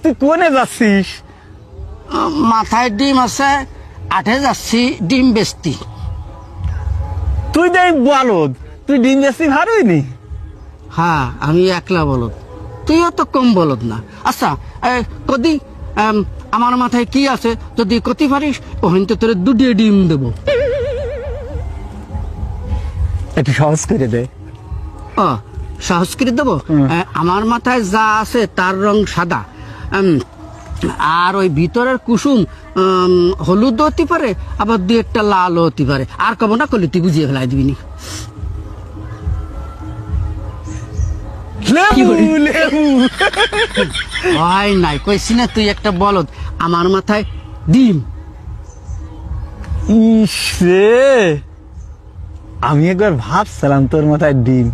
তুই কোনে যাচ্ছিস? মাথায় ডিম আছে, আঠে যাচ্ছি ডিম বেচতি। তুই দেখ বলদ, তুই ডিম বেশি ভারইনি। হ্যাঁ, আমি একলা বলদ, তুইও তো কম বলদ না। আচ্ছা, কদি আমার মাথায় কি আছে যদি কতি পারিস ওখান তো তোর দুটিয়ে ডিম দেবো। একটু সহজ করে দে। ও, সাহস করে দেবো। আমার মাথায় যা আছে তার রং সাদা, আর ওই ভিতরের কুসুম হলুদ হতে পারে, আবার দু একটা লাল হতে পারে। আর কব না করলে তুই বুঝিয়ে ফেলাই দিবি নি। লেবু লেবু। হয় নাই, কইছি না তুই একটা বলদ। আমার মাথায় ডিম। ইস রে, আমি একবার ভাবছিলাম তোর মাথায় ডিম।